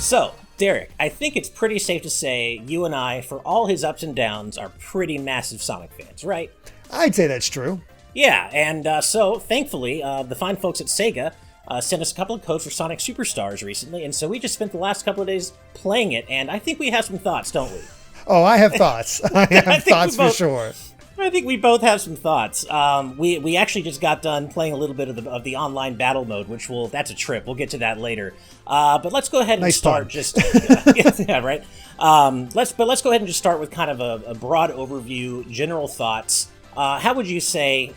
So, Derek, I think it's pretty safe to say you and I, for all his ups and downs, are pretty massive Sonic fans, right? I'd say that's true. Yeah, and so, thankfully, the fine folks at Sega sent us a couple of codes for Sonic Superstars recently, and so we just spent the last couple of days playing it, and I think we have some thoughts, don't we? Oh, I have thoughts. I have thoughts for sure. I think we both have some thoughts. We actually just got done playing a little bit of the online battle mode, which that's a trip. We'll get to that later. But let's go ahead and start. Yeah, right. Let's go ahead and just start with kind of a broad overview, general thoughts. How would you say,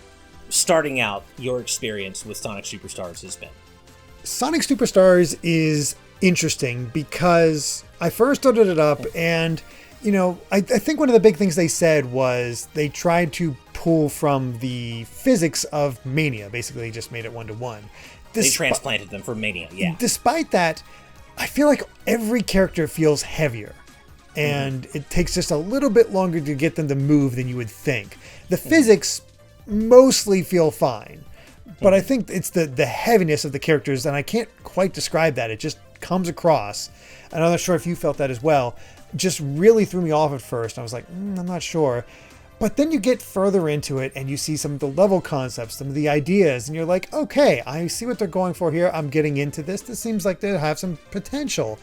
starting out, your experience with Sonic Superstars has been? Sonic Superstars is interesting because I first started it up and, I think one of the big things they said was they tried to pull from the physics of Mania. Basically, they just made it 1-to-1. They transplanted them from Mania, yeah. Despite that, I feel like every character feels heavier. And it takes just a little bit longer to get them to move than you would think. The physics mostly feel fine. But I think it's the heaviness of the characters, and I can't quite describe that. It just comes across. And I'm not sure if you felt that as well. Just really threw me off at first. I was like, I'm not sure. But then you get further into it and you see some of the level concepts, some of the ideas, and you're like, okay, I see what they're going for here. I'm getting into this. This seems like they have some potential.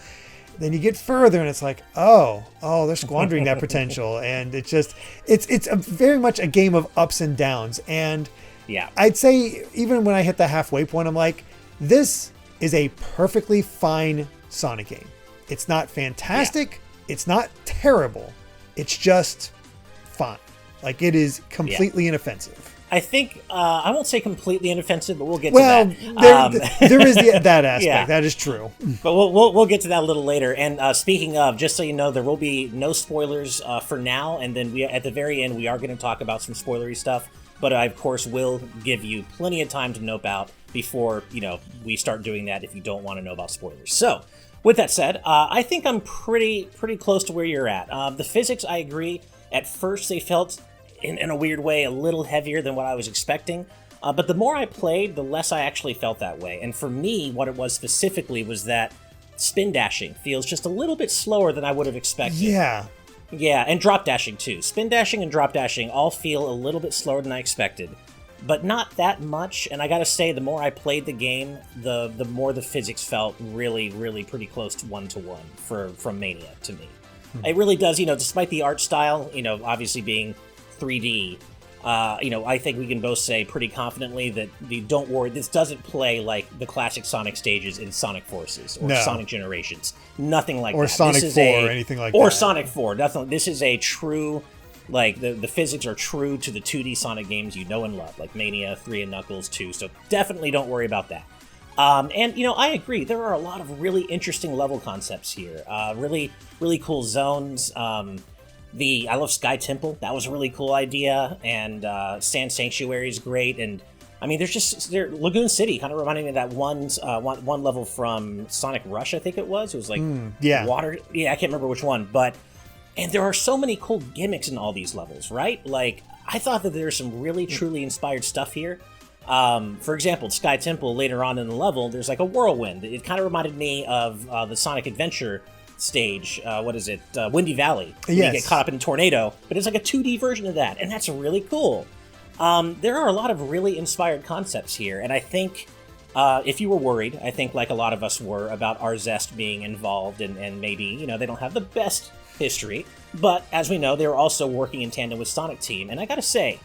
Then you get further and it's like, oh, they're squandering that potential. And it's very much a game of ups and downs. And yeah, I'd say even when I hit the halfway point, I'm like, this is a perfectly fine Sonic game. It's not fantastic. Yeah. It's not terrible. It's just fine. Like, it is completely inoffensive. I think, I won't say completely inoffensive, but we'll get to that. There is that aspect. Yeah. That is true. But we'll get to that a little later. And speaking of, just so you know, there will be no spoilers for now. And then at the very end, we are going to talk about some spoilery stuff. But I, of course, will give you plenty of time to nope out before, we start doing that if you don't want to know about spoilers. So, with that said, I think I'm pretty close to where you're at. The physics, I agree. At first, they felt, in a weird way, a little heavier than what I was expecting. But the more I played, the less I actually felt that way. And for me, what it was specifically was that spin dashing feels just a little bit slower than I would have expected. Yeah. Yeah, and drop dashing too. Spin dashing and drop dashing all feel a little bit slower than I expected. But not that much, and I gotta say, the more I played the game, the more the physics felt really, really pretty close to 1-to-1 from Mania to me. It really does, despite the art style, obviously being 3D, I think we can both say pretty confidently that don't worry, this doesn't play like the classic Sonic stages in Sonic Forces or Sonic Generations. Nothing like that. Or Sonic 4 or anything like that. Or Sonic 4, definitely. This is a true, like, the physics are true to the 2D Sonic games you know and love, like Mania, 3 and Knuckles 2, so definitely don't worry about that. And, I agree, there are a lot of really interesting level concepts here. Really, really cool zones. I love Sky Temple. That was a really cool idea. And Sand Sanctuary is great. And I mean, Lagoon City kind of reminding me of that one level from Sonic Rush, I think it was. It was like water. Yeah, I can't remember which one. And there are so many cool gimmicks in all these levels, right? Like, I thought that there's some really, truly inspired stuff here. For example, Sky Temple, later on in the level, there's like a whirlwind. It kind of reminded me of the Sonic Adventure stage, Windy Valley. Yes. You get caught up in a tornado, but it's like a 2D version of that, and that's really cool. There are a lot of really inspired concepts here, and I think if you were worried, I think like a lot of us were, about Arzest being involved, and maybe, they don't have the best history, but as we know, they're also working in tandem with Sonic Team, and I gotta say,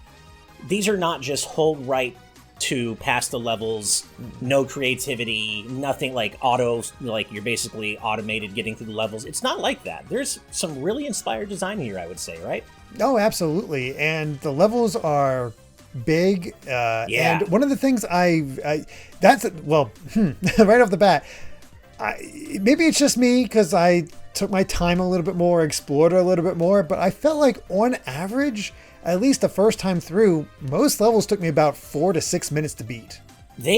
these are not just hold right to pass the levels, no creativity, nothing like you're basically automated getting through the levels. It's not like that. There's some really inspired design here, I would say, right? Oh, absolutely. And the levels are big. And one of the things right off the bat, maybe it's just me because I took my time a little bit more, explored it a little bit more, but I felt like on average, at least the first time through, most levels took me about 4 to 6 minutes to beat.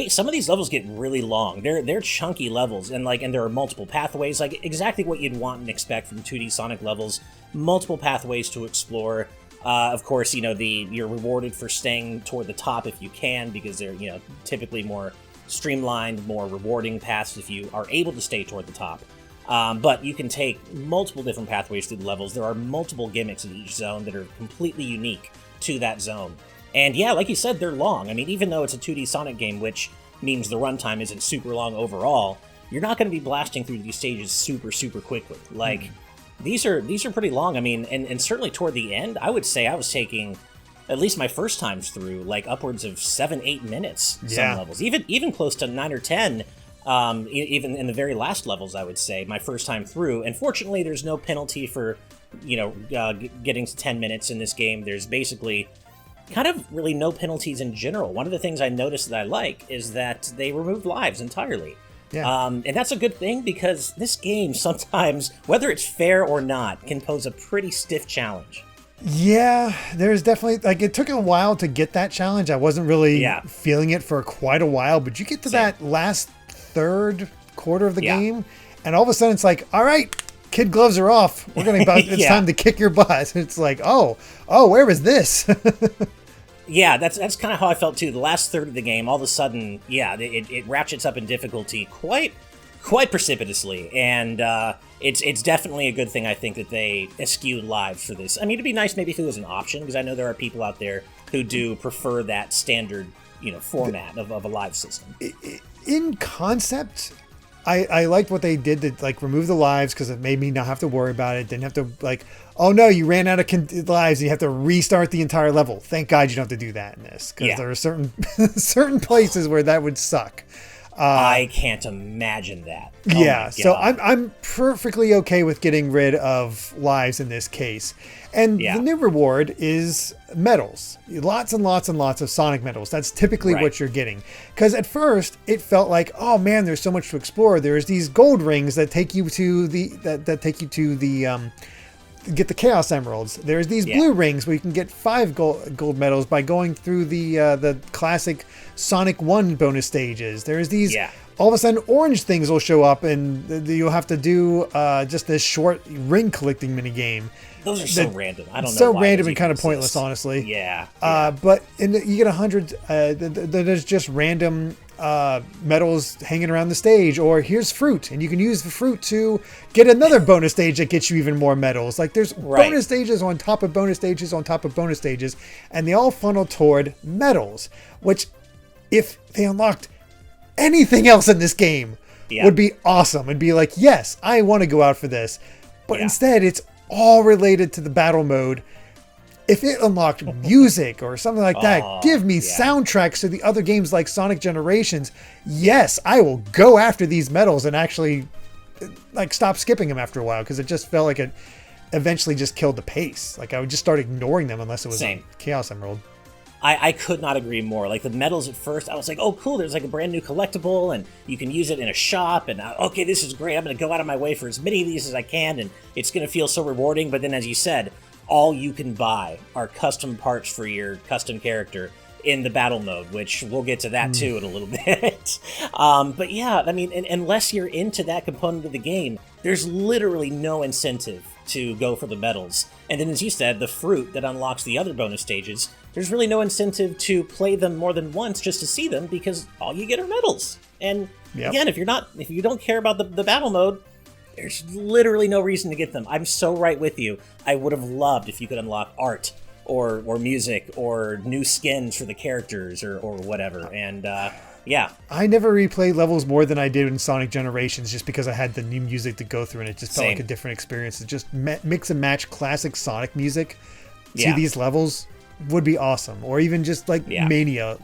Some of these levels get really long. They're chunky levels, and there are multiple pathways, like exactly what you'd want and expect from 2D Sonic levels. Multiple pathways to explore. Of course, you're rewarded for staying toward the top if you can, because they're typically more streamlined, more rewarding paths if you are able to stay toward the top. But you can take multiple different pathways through the levels. There are multiple gimmicks in each zone that are completely unique to that zone. And yeah, like you said, they're long. I mean, even though it's a 2D Sonic game, which means the runtime isn't super long overall, you're not going to be blasting through these stages super, super quickly. Like, these are pretty long. I mean, and certainly toward the end, I would say I was taking, at least my first times through, like upwards of 7-8 minutes, some levels. Even close to 9 or 10, even in the very last levels, I would say, my first time through. And fortunately, there's no penalty for, getting to 10 minutes in this game. There's basically kind of really no penalties in general. One of the things I noticed that I like is that they removed lives entirely. Yeah. And that's a good thing, because this game sometimes, whether it's fair or not, can pose a pretty stiff challenge. Yeah, there's definitely, like, it took a while to get that challenge. I wasn't really feeling it for quite a while, but you get to that last third quarter of the game, and all of a sudden it's like, all right, kid gloves are off. We're going to, it's time to kick your butt. It's like, oh, where was this? Yeah, that's kind of how I felt too. The last third of the game, all of a sudden, it ratchets up in difficulty quite precipitously, and it's definitely a good thing, I think, that they eschewed lives for this. I mean, it'd be nice maybe if it was an option, because I know there are people out there who do prefer that standard, format of a live system. In concept, I liked what they did to, like, remove the lives, because it made me not have to worry about it. Didn't have to, like, oh no, you ran out of lives, and you have to restart the entire level. Thank God you don't have to do that in this, because there are certain places where that would suck. I can't imagine that. So I'm perfectly okay with getting rid of lives in this case. And the new reward is medals. Lots and lots and lots of Sonic medals. That's typically what you're getting. Because at first it felt like, oh man, there's so much to explore. There's these gold rings that take you to the get the Chaos Emeralds. There's these blue rings where you can get 5 gold medals by going through the classic Sonic 1 bonus stages. There's these all of a sudden orange things will show up, and you'll have to do just this short ring collecting mini game. Those are so random. I don't know. So why random and kind of pointless, honestly. Yeah. But you get 100. There's just random medals hanging around the stage, or here's fruit, and you can use the fruit to get another bonus stage that gets you even more medals. Like, there's bonus stages on top of bonus stages on top of bonus stages, and they all funnel toward medals, which, if they unlocked anything else in this game, would be awesome. And be like, yes, I want to go out for this. But instead, it's all related to the battle mode. If it unlocked music or something like that, give me soundtracks to the other games like Sonic Generations. Yes, I will go after these medals and actually, like, stop skipping them after a while, because it just felt like it eventually just killed the pace. Like, I would just start ignoring them unless it was a Chaos Emerald. I could not agree more. Like, the medals at first, I was like, oh, cool, there's like a brand new collectible, and you can use it in a shop, and okay, this is great. I'm going to go out of my way for as many of these as I can, and it's going to feel so rewarding. But then, as you said, all you can buy are custom parts for your custom character in the battle mode, which we'll get to that too in a little bit. But yeah, I mean, unless you're into that component of the game, there's literally no incentive to go for the medals. And then, as you said, the fruit that unlocks the other bonus stages, there's really no incentive to play them more than once just to see them, because all you get are medals. And again, if you don't care about the battle mode, there's literally no reason to get them. I'm so right with you. I would have loved if you could unlock art or music or new skins for the characters or whatever. And I never replayed levels more than I did in Sonic Generations, just because I had the new music to go through, and it just felt like a different experience. To just mix and match classic Sonic music to these levels would be awesome. Or even just like Mania,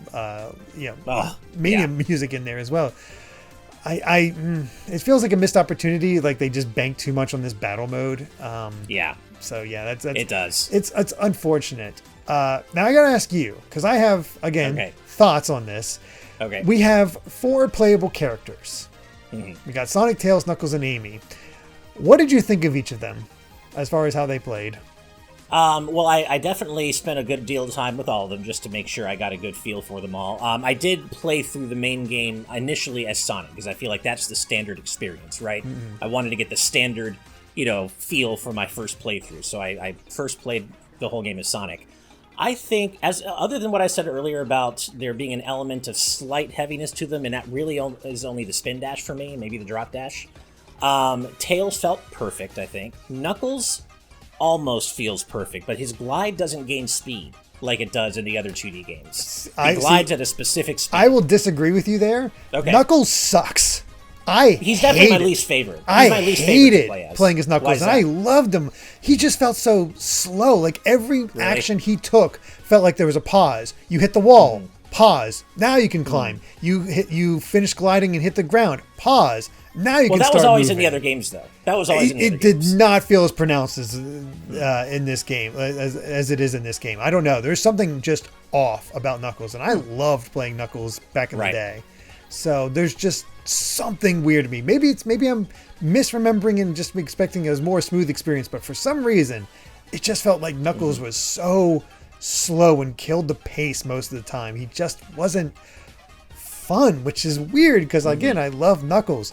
Mania music in there as well. It feels like a missed opportunity. Like, they just banked too much on this battle mode. So that's it does. It's unfortunate. Now I gotta ask you, because I have thoughts on this. Okay. We have 4 playable characters. We got Sonic, Tails, Knuckles, and Amy. What did you think of each of them, as far as how they played? Well, I definitely spent a good deal of time with all of them just to make sure I got a good feel for them all. I did play through the main game initially as Sonic, because I feel like that's the standard experience, right? I wanted to get the standard, feel for my first playthrough. So I first played the whole game as Sonic. I think, other than what I said earlier about there being an element of slight heaviness to them, and that really is only the spin dash for me, maybe the drop dash, Tails felt perfect, I think. Knuckles almost feels perfect, but his glide doesn't gain speed like it does in the other 2D games. He glides at a specific speed. I will disagree with you there. Okay. Knuckles sucks. He's definitely my least favorite. I my least hated favorite playing as Knuckles, and I loved him. He just felt so slow. Like every action he took felt like there was a pause. You hit the wall, pause. Now you can climb. You finish gliding and hit the ground, pause. Now you can start moving. That was always in the other games, though. That was always in the other games. It did not feel as pronounced as in this game as it is in this game. I don't know. There's something just off about Knuckles, and I loved playing Knuckles back in the day. So there's just something weird to me. Maybe I'm misremembering and just expecting a more smooth experience, but for some reason, it just felt like Knuckles was so slow and killed the pace most of the time. He just wasn't fun, which is weird because again, I love Knuckles.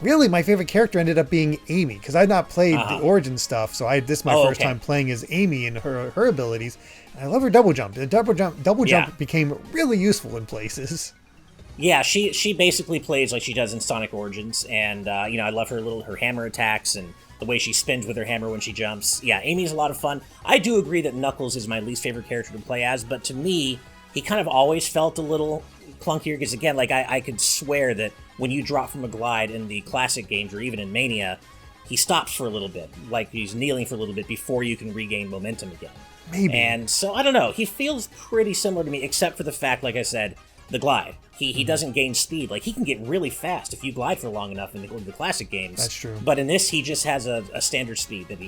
Really, my favorite character ended up being Amy because I'd not played the Origin stuff, so this is my first time playing as Amy and her abilities. And I love her double jump. The double jump became really useful in places. Yeah, she basically plays like she does in Sonic Origins, and I love her hammer attacks and the way she spins with her hammer when she jumps. Yeah, Amy's a lot of fun. I do agree that Knuckles is my least favorite character to play as, but to me, he kind of always felt a little clunkier because again, like I could swear that when you drop from a glide in the classic games or even in Mania, he stops for a little bit, like he's kneeling for a little bit before you can regain momentum again. Maybe. And so I don't know. He feels pretty similar to me, except for the fact, like I said, the glide. He doesn't gain speed. Like, he can get really fast if you glide for long enough in the classic games. That's true. But in this, he just has a standard speed that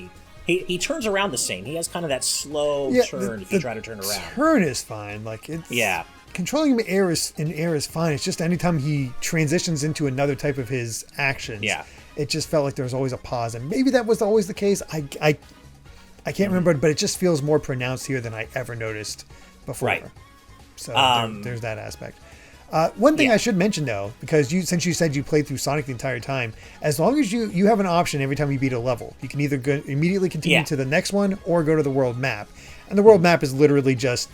he turns around the same. He has kind of that slow turn if you try to turn around. Turn is fine. Like, it's... Yeah. Controlling him in air is fine. It's just anytime he transitions into another type of his actions, it just felt like there was always a pause. And maybe that was always the case. I can't remember, but it just feels more pronounced here than I ever noticed before. Right. So there's that aspect. One thing I should mention, though, because since you said you played through Sonic the entire time, as long as you have an option every time you beat a level, you can either immediately continue to the next one or go to the world map. And the world map is literally just,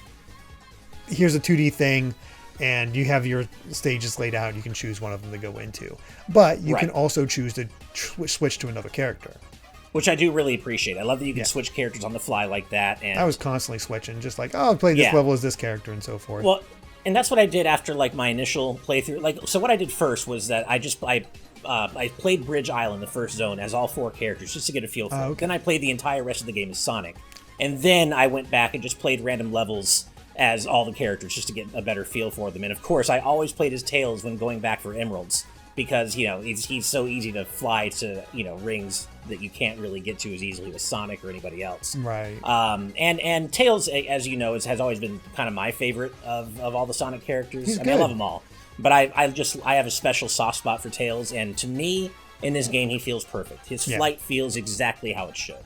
here's a 2D thing, and you have your stages laid out. You can choose one of them to go into. But you can also choose to switch to another character. Which I do really appreciate. I love that you can switch characters on the fly like that. And I was constantly switching, just like, I'll play this level as this character and so forth. Well, and that's what I did after like my initial playthrough. Like, so what I did first was that I played Bridge Island, the first zone, as all 4 characters just to get a feel for it. Then I played the entire rest of the game as Sonic, and then I went back and just played random levels as all the characters just to get a better feel for them. And of course, I always played as Tails when going back for emeralds because he's so easy to fly to rings that you can't really get to as easily with Sonic or anybody else. Right. And Tails, as you know, has always been kind of my favorite of all the Sonic characters. I love them all, but I have a special soft spot for Tails, and to me, in this game, he feels perfect. His flight feels exactly how it should.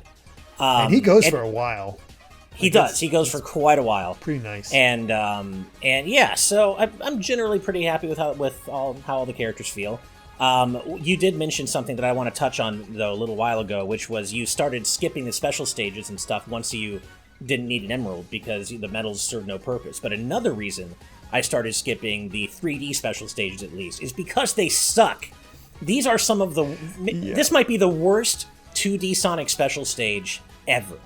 And he goes for a while. He does. He goes for quite a while. Pretty nice. And yeah, so I'm generally pretty happy with how all the characters feel. You did mention something that I want to touch on, though, a little while ago, which was you started skipping the special stages and stuff once you didn't need an emerald because the medals served no purpose. But another reason I started skipping the 3D special stages, at least, is because they suck. These are some of the... This might be the worst 2D Sonic special stage ever.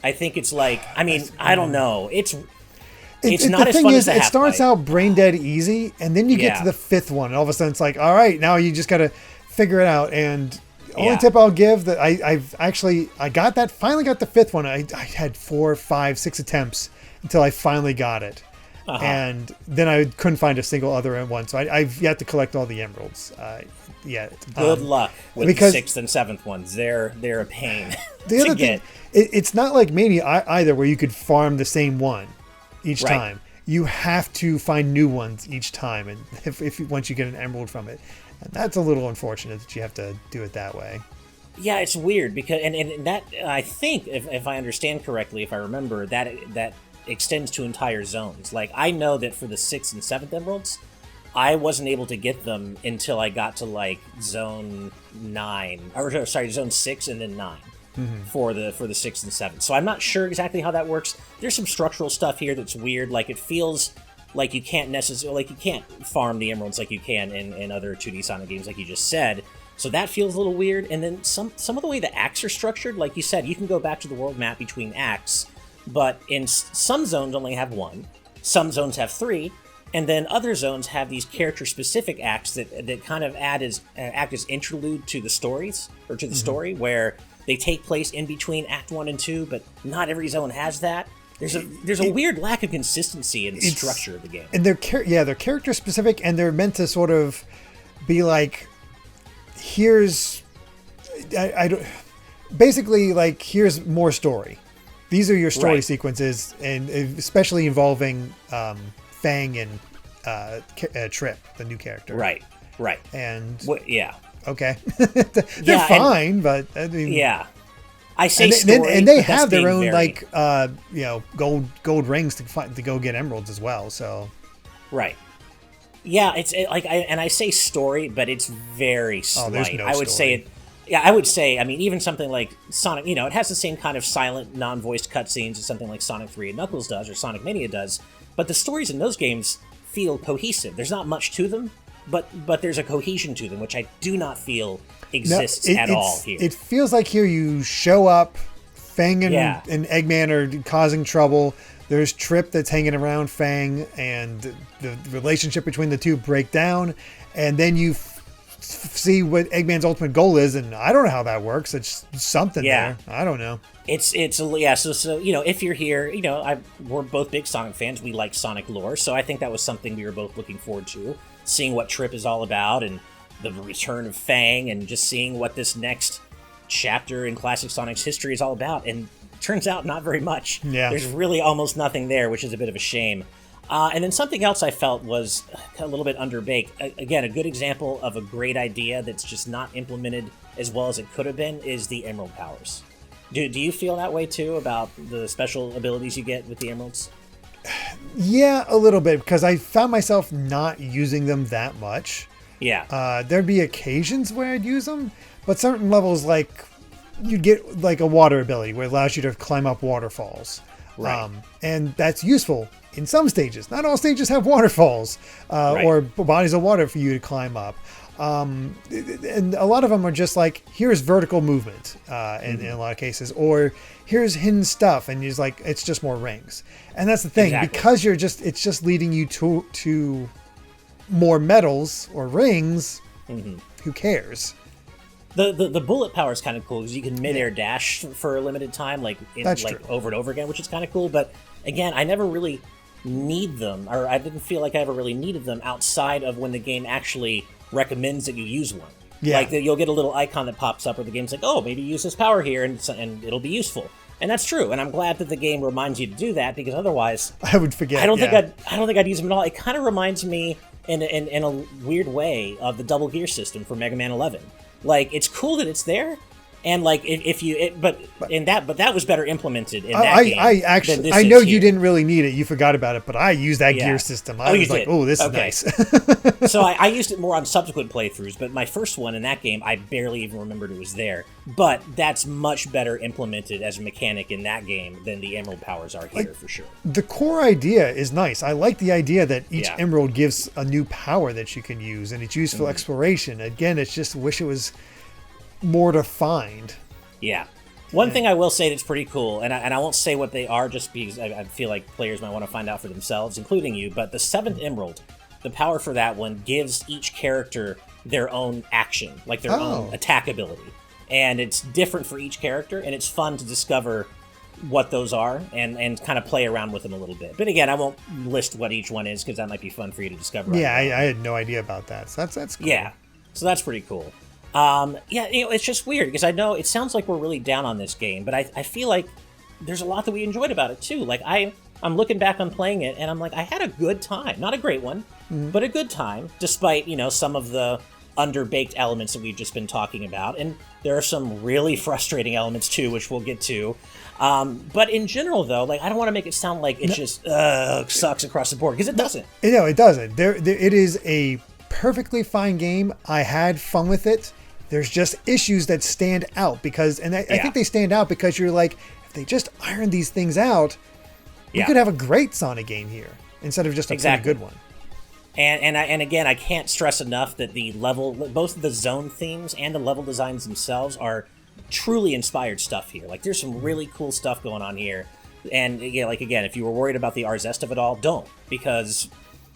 I think it's like... I mean, I don't know. It's not as fun as the half-pipe. It starts out brain dead easy, and then you get to the 5th one, and all of a sudden it's like, all right, now you just got to figure it out. And the only tip I'll give that I got that, finally got the 5th one. I had 4, 5, 6 attempts until I finally got it. And then I couldn't find a single other one, so I've yet to collect all the emeralds. Good luck with the 6th and 7th ones. They're a pain the other thing, it's not like Mania either, where you could farm the same one each time. You have to find new ones each time, and if once you get an emerald from it, and that's a little unfortunate that you have to do it that way. Yeah, it's weird because and that I think if I understand correctly, if I remember that extends to entire zones. Like, I know that for the 6th and 7th emeralds, I wasn't able to get them until I got to like zone 9, or sorry, zone 6 and then 9. For the 6th and 7th. So I'm not sure exactly how that works. There's some structural stuff here that's weird. Like, it feels like you can't farm the emeralds like you can in other 2D Sonic games, like you just said. So that feels a little weird. And then some of the way the acts are structured, like you said, you can go back to the world map between acts, but in some zones only have one, some zones have three, and then other zones have these character-specific acts that kind of act as interlude to the stories, or to the story, where they take place in between Act 1 and 2, but not every zone has that. There's a weird lack of consistency in the structure of the game. And they're character-specific, and they're meant to sort of be like, here's... basically, like, here's more story. These are your story sequences, and especially involving Fang and Trip, the new character. Right. And okay, they're fine, but I mean, I say story, and they have their own gold rings to go get emeralds as well. So I say story, but it's very slight. There's no I would story. say it. Yeah, I would say, I mean, even something like Sonic, it has the same kind of silent, non-voiced cutscenes as something like Sonic 3 and Knuckles does, or Sonic Mania does, but the stories in those games feel cohesive. There's not much to them, but there's a cohesion to them, which I do not feel exists at all here. It feels like here you show up, Fang and Eggman are causing trouble, there's Trip that's hanging around Fang, and the relationship between the two break down, and then you see what Eggman's ultimate goal is, and I don't know how that works. It's something there. I don't know. So if you're here, we're both big Sonic fans. We like Sonic lore, so I think that was something we were both looking forward to, seeing what Trip is all about, and the return of Fang, and just seeing what this next chapter in Classic Sonic's history is all about. And turns out not very much. Yeah. There's really almost nothing there, which is a bit of a shame. And then something else I felt was a little bit underbaked. Again, a good example of a great idea that's just not implemented as well as it could have been is the Emerald powers. Do you feel that way too about the special abilities you get with the Emeralds? Yeah, a little bit, because I found myself not using them that much. Yeah. There'd be occasions where I'd use them, but certain levels, like, you'd get like a water ability where it allows you to climb up waterfalls. Right. And that's useful in some stages. Not all stages have waterfalls or bodies of water for you to climb up. And a lot of them are just like, here's vertical movement in a lot of cases, or here's hidden stuff, and it's just more rings. And that's the thing, because it's just leading you to more medals or rings. Who cares? The bullet power is kind of cool because you can mid-air dash for a limited time, true. Over and over again, which is kind of cool. But again, I never really need them, or I didn't feel like I ever really needed them outside of when the game actually recommends that you use one. Yeah. Like you'll get a little icon that pops up where the game's like, oh, maybe use this power here, and it'll be useful. And that's true. And I'm glad that the game reminds you to do that, because otherwise I would forget. I don't think I'd use them at all. It kind of reminds me in a weird way of the double gear system for Mega Man 11. Like, it's cool that it's there, and like but that was better implemented in that game. I know you didn't really need it. You forgot about it, but I used that gear system. I was like, oh, this is nice. So I used it more on subsequent playthroughs, but my first one in that game, I barely even remembered it was there. But that's much better implemented as a mechanic in that game than the Emerald powers are here, for sure. The core idea is nice. I like the idea that each Emerald gives a new power that you can use, and it's used for exploration. Again, it's just wish it was more defined. Yeah. One thing I will say that's pretty cool, and I won't say what they are just because I feel like players might want to find out for themselves, including you, but the 7th Emerald, the power for that one gives each character their own action, like their own attack ability. And it's different for each character, and it's fun to discover what those are and kind of play around with them a little bit. But again, I won't list what each one is because that might be fun for you to discover. Yeah, I had no idea about that. So that's cool. Yeah, so that's pretty cool. It's just weird because I know it sounds like we're really down on this game, but I feel like there's a lot that we enjoyed about it too. Like I'm looking back on playing it, and I'm like, I had a good time. Not a great one, but a good time, despite, some of the underbaked elements that we've just been talking about. And there are some really frustrating elements too, which we'll get to. But in general, though, like, I don't want to make it sound like it just sucks across the board, because it doesn't. No, it doesn't. It is a perfectly fine game. I had fun with it. There's just issues that stand out because, I think they stand out because you're like, if they just iron these things out, we could have a great Sonic game here instead of just a pretty good one. And again, I can't stress enough that both the zone themes and the level designs themselves are truly inspired stuff here. Like, there's some really cool stuff going on here. And yeah, like, again, if you were worried about the Ars Est of it all, don't, because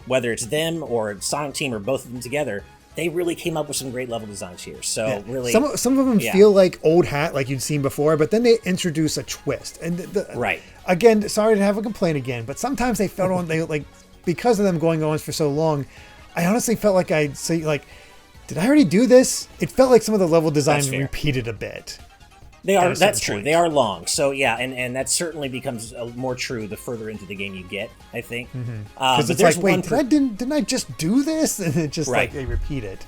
whether it's them or Sonic Team or both of them together, they really came up with some great level designs here. So really, some of them feel like old hat, like you'd seen before, but then they introduce a twist. And right again, sorry to have a complaint again, but sometimes they felt on they like because of them going on for so long. I honestly felt like I'd say like, did I already do this? It felt like some of the level designs repeated a bit. They are. That's true. They are long. So yeah, and that certainly becomes more true the further into the game you get, I think. Because it's like, wait, didn't I just do this? And it just like they repeat it.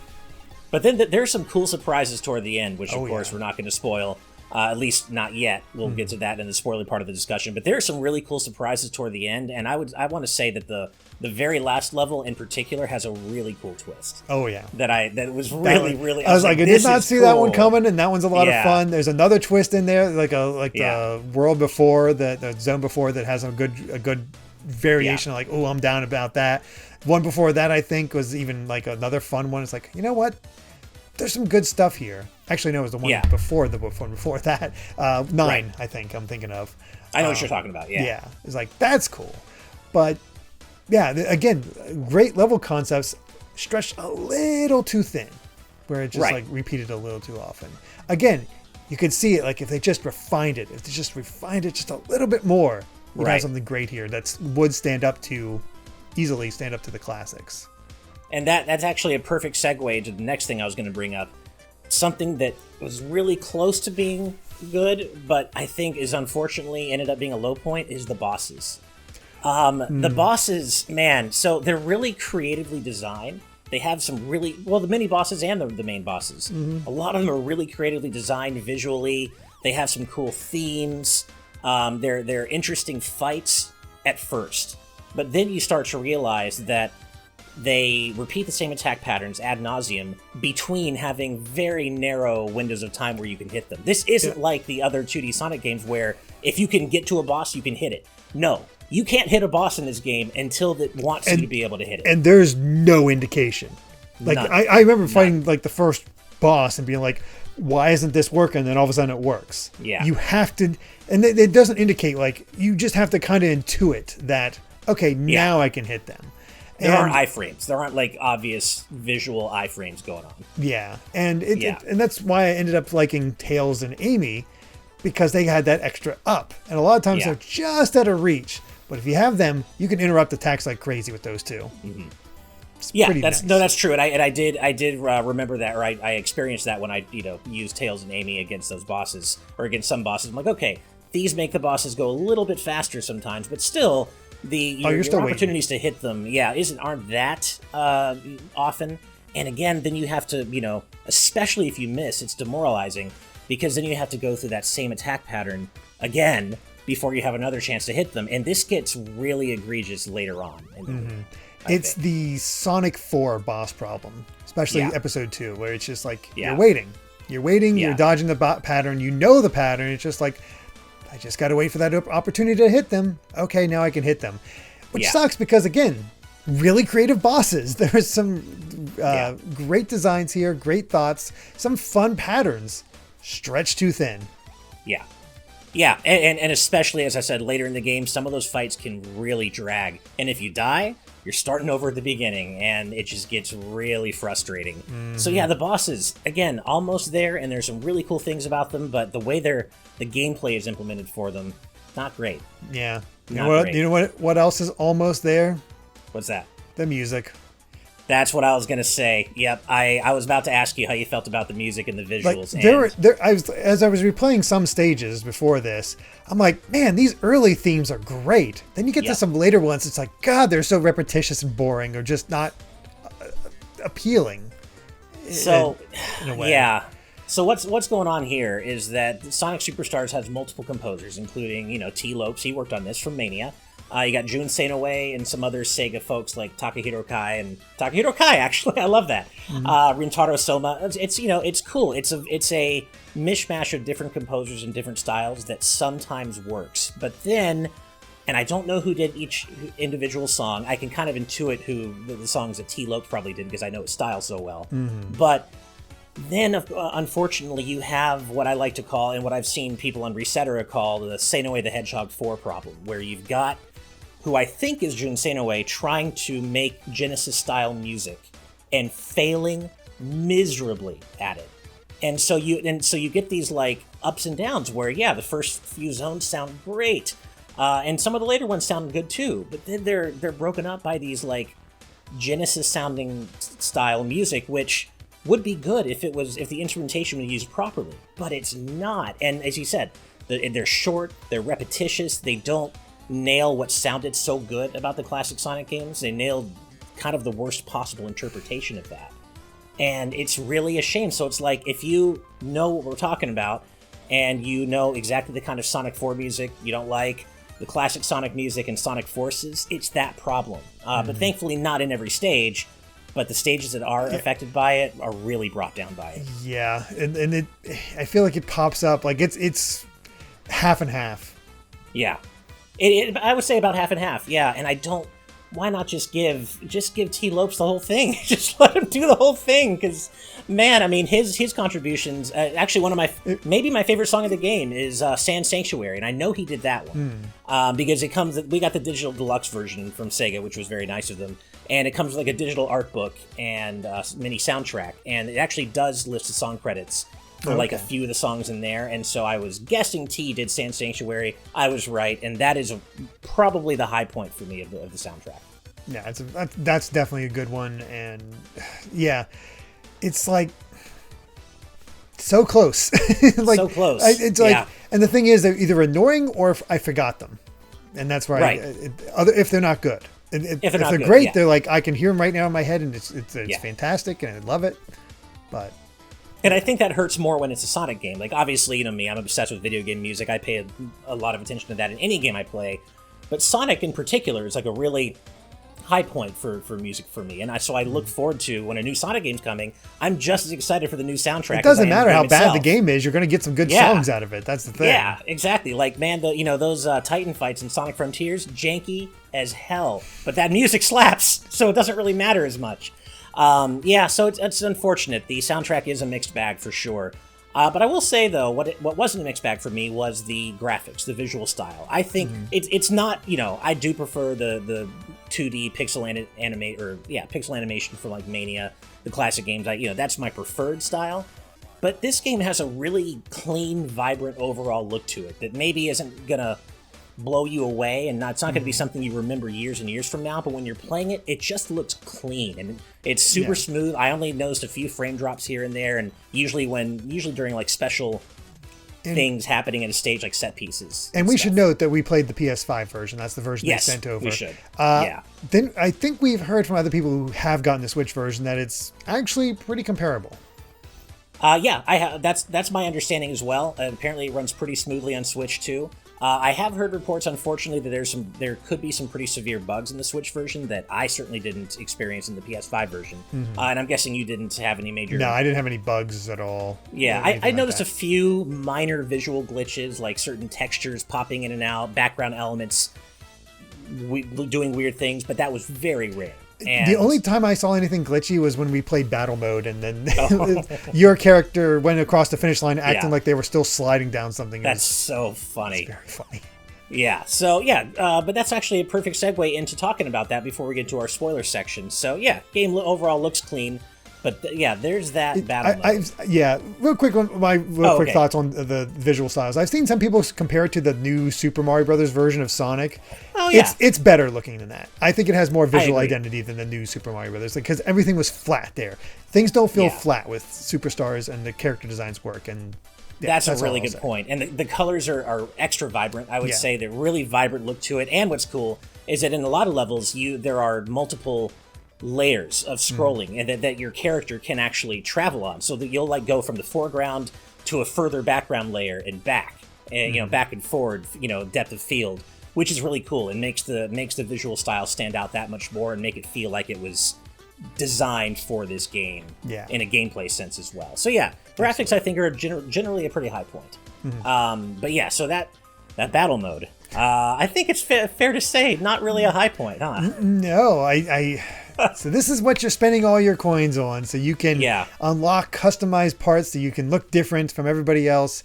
But then there's some cool surprises toward the end, which of course we're not going to spoil. At least not yet. We'll get to that in the spoiler part of the discussion. But there are some really cool surprises toward the end, and I want to say that the very last level in particular has a really cool twist. Oh yeah, that was really. I was like, I did not see that one coming, and that one's a lot of fun. There's another twist in there, like the world before, the zone before that has a good variation. Like, oh, I'm down about that. One before that, I think, was even like another fun one. It's like, you know what? There's some good stuff here. Actually, no, it was the one before that. 9, I think I'm thinking of. I know what you're talking about, yeah. Yeah, it's like, that's cool. But, yeah, again, great level concepts stretched a little too thin, where it just, like, repeated a little too often. Again, you could see it, like, if they just refined it, just a little bit more, we'd have something great here that would easily stand up to the classics. And that's actually a perfect segue to the next thing I was going to bring up. Something that was really close to being good, but I think is unfortunately ended up being a low point, is the bosses. The bosses, man, so they're really creatively designed. They have some really, the mini bosses and the main bosses. A lot of them are really creatively designed visually. They have some cool themes. They're interesting fights at first. But then you start to realize that they repeat the same attack patterns ad nauseum between having very narrow windows of time where you can hit them. This isn't like the other 2D Sonic games where if you can get to a boss, you can hit it. No, you can't hit a boss in this game until it wants you to be able to hit it. And there's no indication. Like, I remember fighting like the first boss and being like, why isn't this working? And then all of a sudden it works. Yeah. You have to, and it doesn't indicate, like, you just have to kind of intuit that, okay, now I can hit them. There aren't iframes. There aren't like obvious visual iframes going on. Yeah, and and that's why I ended up liking Tails and Amy, because they had that extra up, and a lot of times they're just out of reach. But if you have them, you can interrupt attacks like crazy with those two. That's true, and I did remember that, or I experienced that when I used Tails and Amy against those bosses or against some bosses. I'm like, okay, these make the bosses go a little bit faster sometimes, but still. Your opportunities to hit them, aren't that often. And again, then you have to, especially if you miss, it's demoralizing, because then you have to go through that same attack pattern again before you have another chance to hit them. And this gets really egregious later on. It's the Sonic 4 boss problem, especially episode 2, where it's just like, you're waiting, you're dodging the pattern, the pattern, it's just like, I just got to wait for that opportunity to hit them. Okay, now I can hit them. Which sucks because, again, really creative bosses. There's some great designs here, great thoughts, some fun patterns, stretched too thin. Yeah. Yeah, and especially, as I said, later in the game, some of those fights can really drag. And if you die, you're starting over at the beginning, and it just gets really frustrating. So yeah, the bosses, again, almost there, and there's some really cool things about them, but the way the gameplay is implemented for them, not great. Yeah. You know what else is almost there? What's that? The music. That's what I was gonna say. Yep, I was about to ask you how you felt about the music and the visuals. As I was replaying some stages before this, I'm like, man, these early themes are great. Then you get to some later ones, it's like, God, they're so repetitious and boring, or just not appealing. So, in a way. Yeah. So what's going on here is that Sonic Superstars has multiple composers, including T. Lopes. He worked on this from Mania. You got Jun Senoue and some other Sega folks like Takahiro Kai, actually, I love that. Rintaro Soma. It's cool. It's a mishmash of different composers and different styles that sometimes works. But then, and I don't know who did each individual song. I can kind of intuit who the songs that T. Lopes probably did because I know his style so well. But then, unfortunately, you have what I like to call, and what I've seen people on Resetera call, the Senoue the Hedgehog 4 problem, where you've got who I think is Jun Senoue trying to make Genesis-style music and failing miserably at it. And so you get these like ups and downs where, yeah, the first few zones sound great, and some of the later ones sound good too, but then they're broken up by these like Genesis-sounding style music, which would be good if the instrumentation was used properly, but it's not. And as you said, they're short, they're repetitious, they don't nail what sounded so good about the classic Sonic games. They nailed kind of the worst possible interpretation of that. And it's really a shame. So it's like, if you know what we're talking about, and you know exactly the kind of Sonic 4 music you don't like, the classic Sonic music and Sonic Forces, it's that problem. But thankfully not in every stage. But the stages that are affected by it are really brought down by it. Yeah, and I feel like it pops up like it's half and half. Yeah, I would say about half and half. Yeah, and I don't. Why not just give T. Lopes the whole thing? Just let him do the whole thing, because man, I mean his contributions. Actually, one of maybe my favorite song of the game is Sand Sanctuary, and I know he did that one because it comes. We got the digital deluxe version from Sega, which was very nice of them. And it comes with like a digital art book and mini soundtrack, and it actually does list the song credits for like a few of the songs in there. And so I was guessing T did Sand Sanctuary. I was right, and that is probably the high point for me of the soundtrack. Yeah, that's definitely a good one, and yeah, it's like so close, like so close. It's like, and the thing is, they're either annoying or I forgot them, and that's why if they're not good. If they're good, great, they're like, I can hear them right now in my head, and it's fantastic, and I love it. But and I think that hurts more when it's a Sonic game. Like, obviously, you know me, I'm obsessed with video game music. I pay a lot of attention to that in any game I play. But Sonic in particular is like a really high point for music for me. And so I look forward to when a new Sonic game's coming. I'm just as excited for the new soundtrack. It doesn't matter how bad the game is, you're going to get some good songs out of it. That's the thing. Yeah, exactly. Like, man, those Titan fights in Sonic Frontiers, janky as hell. But that music slaps, so it doesn't really matter as much. So it's unfortunate. The soundtrack is a mixed bag for sure. But I will say, though, what wasn't a mixed bag for me was the graphics, the visual style. I think it's not, I do prefer the 2D pixel animation for like Mania, the classic games. That's my preferred style. But this game has a really clean, vibrant overall look to it that maybe isn't gonna blow you away, and it's not going to be something you remember years and years from now, but when you're playing it, it just looks clean, and it's super smooth. I only noticed a few frame drops here and there, and usually during like special things happening at a stage, like set pieces. And we should note that we played the PS5 version. That's the version they sent over. We should. Then I think we've heard from other people who have gotten the Switch version that it's actually pretty comparable. I have. That's my understanding as well. Apparently, it runs pretty smoothly on Switch too. I have heard reports, unfortunately, that there could be some pretty severe bugs in the Switch version that I certainly didn't experience in the PS5 version. And I'm guessing you didn't have any major... No, I didn't have any bugs at all. Yeah, I noticed a few minor visual glitches, like certain textures popping in and out, background elements doing weird things, but that was very rare. And the only time I saw anything glitchy was when we played Battle Mode, and then your character went across the finish line acting like they were still sliding down something. That's so funny. It's very funny. Yeah, so but that's actually a perfect segue into talking about that before we get to our spoiler section. So game overall looks clean. But there's that battle mode. Real quick, quick thoughts on the visual styles. I've seen some people compare it to the new Super Mario Brothers version of Sonic. Oh, yeah. It's better looking than that. I think it has more visual identity than the new Super Mario Brothers, because everything was flat there. Things don't feel flat with Superstars, and the character designs work. And that's a really good point. And the colors are extra vibrant. I would say they're really vibrant look to it. And what's cool is that in a lot of levels, there are multiple layers of scrolling and that your character can actually travel on, so that you'll like go from the foreground to a further background layer and back, and back and forward, depth of field, which is really cool and makes the visual style stand out that much more and make it feel like it was designed for this game in a gameplay sense as well. So graphics I think are generally a pretty high point. So that battle mode, I think it's fair to say not really a high point, huh? No, so this is what you're spending all your coins on, so you can unlock customized parts so you can look different from everybody else.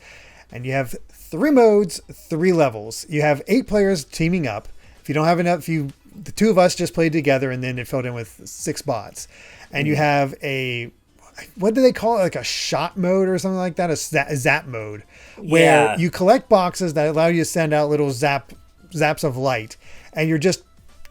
And you have 3 modes, 3 levels. You have 8 players teaming up. If you don't have enough, the 2 of us just played together, and then it filled in with 6 bots. And you have what do they call it? Like a shot mode or something like that? A zap mode, where you collect boxes that allow you to send out little zaps of light, and you're just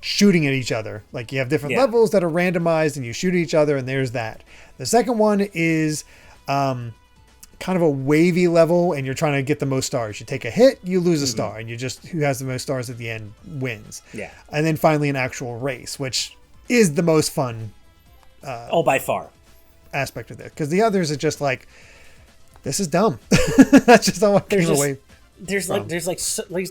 shooting at each other. Like you have different levels that are randomized, and you shoot at each other, and there's that. The second one is kind of a wavy level, and you're trying to get the most stars. You take a hit, you lose a star, and who has the most stars at the end wins. Yeah. And then finally an actual race, which is the most fun. By far. Aspect of this, because the others are just like, this is dumb. That's just all I came away. There's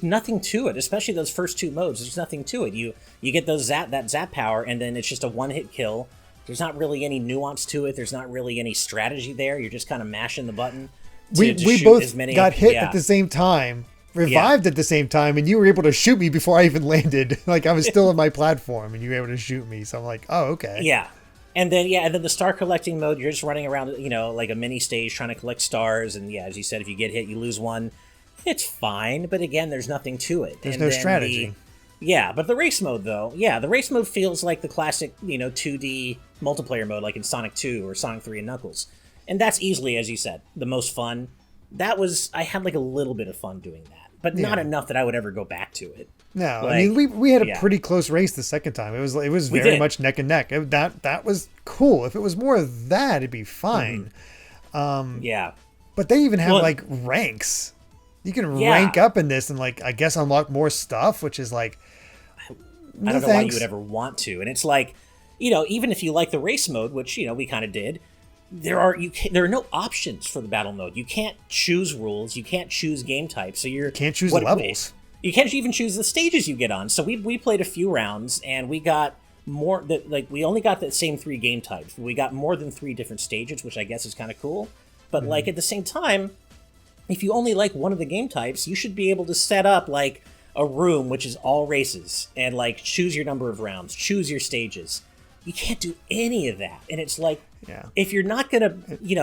nothing to it, especially those first 2 modes. There's nothing to it. You get that zap power, and then it's just a 1-hit kill. There's not really any nuance to it. There's not really any strategy there. You're just kind of mashing the button. We both got hit at the same time, revived at the same time, and you were able to shoot me before I even landed. Like I was still on my platform, and you were able to shoot me. So I'm like, oh, okay. Yeah. And then the star collecting mode, you're just running around, like a mini stage trying to collect stars. And as you said, if you get hit, you lose 1. It's fine. But again, there's nothing to it. There's no strategy. But the race mode, though, the race mode feels like the classic, 2D multiplayer mode, like in Sonic 2 or Sonic 3 and Knuckles. And that's easily, as you said, the most fun. I had like a little bit of fun doing that, but not enough that I would ever go back to it. No, like, I mean, we had a pretty close race the second time. It was very much neck and neck. That was cool. If it was more of that, it'd be fine. But they even have like ranks. You can rank up in this and like I guess unlock more stuff, which is like I don't know why you would ever want to. And it's like, even if you like the race mode, which we kind of did, there are no options for the battle mode. You can't choose rules. You can't choose game types. So you can't choose levels. You can't even choose the stages you get on. So we played a few rounds and we got more we only got the same 3 game types. We got more than 3 different stages, which I guess is kind of cool. But like at the same time, if you only like one of the game types, you should be able to set up like a room which is all races and like choose your number of rounds, choose your stages. You can't do any of that. And it's like, if you're not going to,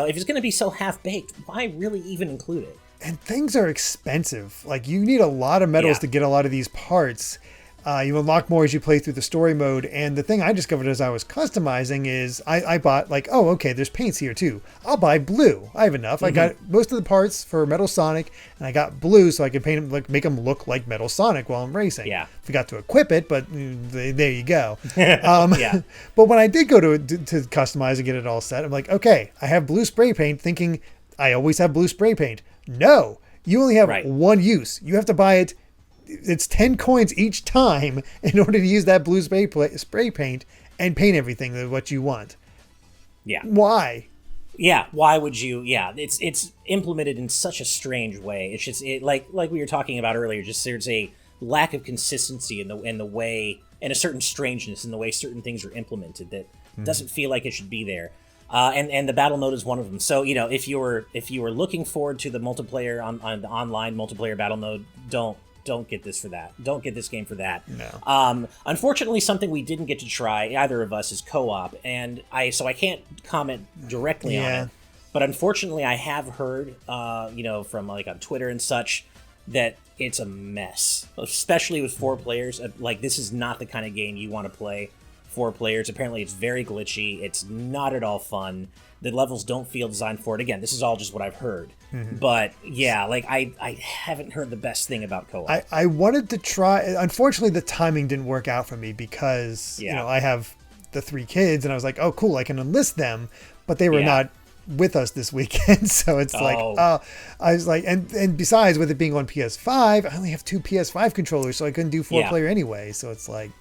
if it's going to be so half-baked, why really even include it? And things are expensive. Like you need a lot of medals to get a lot of these parts. You unlock more as you play through the story mode. And the thing I discovered as I was customizing is I bought like, oh, okay, there's paints here too. I'll buy blue. I have enough. I got most of the parts for Metal Sonic, and I got blue so I can paint them, like make them look like Metal Sonic while I'm racing. Yeah. Forgot to equip it, but there you go. But when I did go to customize and get it all set, I'm like, okay, I have blue spray paint, thinking I always have blue spray paint. No, you only have one use. You have to buy it. It's 10 coins each time in order to use that blue spray paint and paint everything with what you want. Yeah. Why? Yeah. Why would you? Yeah. It's implemented in such a strange way. It's just like we were talking about earlier. Just there's a lack of consistency in the way, and a certain strangeness in the way certain things are implemented that doesn't feel like it should be there. And the battle mode is one of them. So if you were looking forward to the multiplayer on the online multiplayer battle mode, don't get this for that. Don't get this game for that. No. Unfortunately, something we didn't get to try, either of us, is co-op, and I can't comment directly on it. But unfortunately, I have heard, from like on Twitter and such, that it's a mess, especially with 4 players. Like this is not the kind of game you want to play 4 players. Apparently, it's very glitchy. It's not at all fun. The levels don't feel designed for it. Again, this is all just what I've heard. But yeah, like I haven't heard the best thing about co-op. I wanted to try. Unfortunately, the timing didn't work out for me because I have the 3 kids, and I was like, oh, cool, I can enlist them, but they were not with us this weekend. So it's I was like, and besides, with it being on PS5, I only have 2 PS5 controllers, so I couldn't do 4-player anyway. So it's like.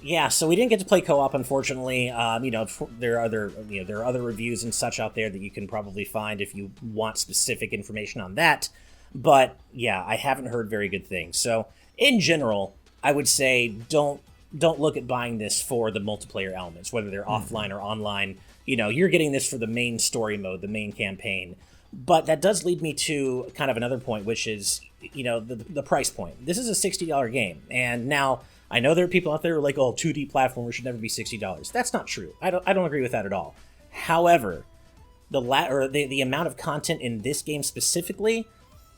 Yeah, so we didn't get to play co-op, unfortunately. There are other reviews and such out there that you can probably find if you want specific information on that. But yeah, I haven't heard very good things. So in general, I would say don't look at buying this for the multiplayer elements, whether they're offline or online. You're getting this for the main story mode, the main campaign. But that does lead me to kind of another point, which is the price point. This is a $60 game, and now I know there are people out there who are like, "Oh, 2D platformers should never be $60." That's not true. I don't agree with that at all. However, the amount of content in this game specifically,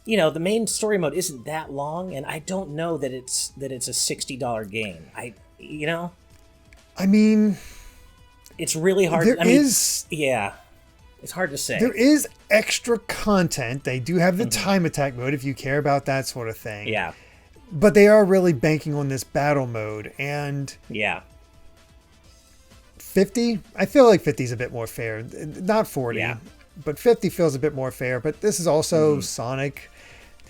the main story mode isn't that long, and I don't know that it's a $60 game. I mean, it's really hard. Yeah, it's hard to say. There is extra content. They do have the time attack mode if you care about that sort of thing. Yeah. But they are really banking on this battle mode, and yeah, 50. I feel like 50 is a bit more fair, not 40. Yeah. But 50 feels a bit more fair. But this is also Sonic.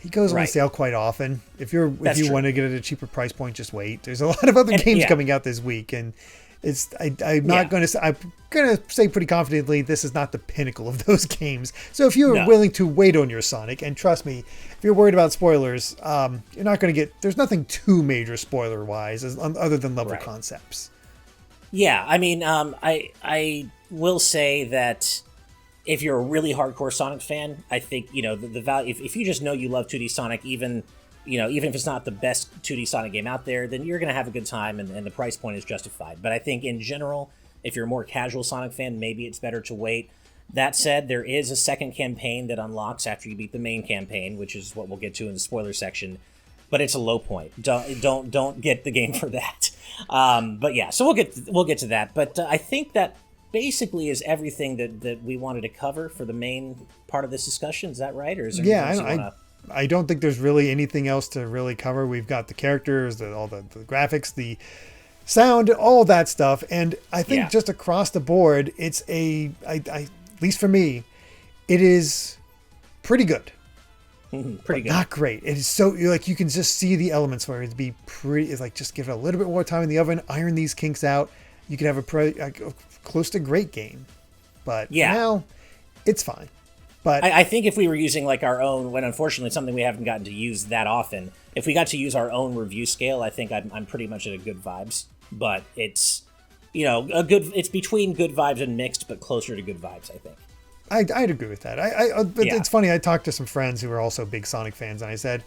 He goes on sale quite often. If you want to get it at a cheaper price point, just wait. There's a lot of other games coming out this week, and I'm going to say pretty confidently this is not the pinnacle of those games. So if you're willing to wait on your Sonic, and trust me, if you're worried about spoilers, you're not going to get. There's nothing too major spoiler wise other than level concepts. Yeah, I mean, I will say that if you're a really hardcore Sonic fan, I think the value. If you just know you love 2D Sonic, even if it's not the best 2D Sonic game out there, then you're going to have a good time, and the price point is justified. But I think in general, if you're a more casual Sonic fan, maybe it's better to wait. That said, there is a second campaign that unlocks after you beat the main campaign, which is what we'll get to in the spoiler section. But it's a low point. Don't get the game for that. But yeah, so we'll get to that. But I think that basically is everything that we wanted to cover for the main part of this discussion. Is that right? Or is there I don't think there's really anything else to really cover. We've got the characters, all the graphics, the sound, all that stuff. And I think just across the board, it's at least for me, it is pretty good. Pretty good. Not great. It is so you can just see the elements for it to be pretty. It's like just give it a little bit more time in the oven, iron these kinks out. You can have a close to great game. But now it's fine. But I think if we were using like our own, when unfortunately it's something we haven't gotten to use that often, if we got to use our own review scale, I think I'm pretty much at a good vibes. But it's it's between good vibes and mixed, but closer to good vibes, I think. I'd agree with that. But it's funny. I talked to some friends who are also big Sonic fans, and I said,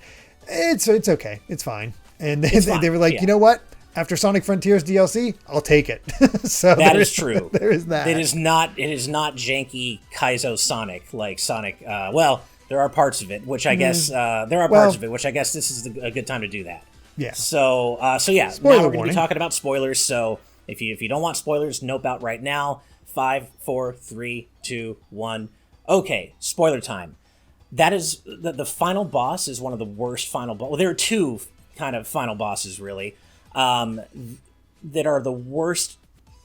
"It's okay, it's fine." And they were like, "You know what? After Sonic Frontiers DLC, I'll take it." So that is true. There is that. It is not janky Kaizo Sonic like Sonic. Well, there are parts of it, which I guess which I guess this is a good time to do that. Yeah. So yeah. Spoiler now we're going to warning. be talking about spoilers. So if you don't want spoilers, nope out right now. 5, 4, 3, 2, 1. Okay, spoiler time. That is the final boss is one of the worst final boss. Well, there are two kind of final bosses really, that are the worst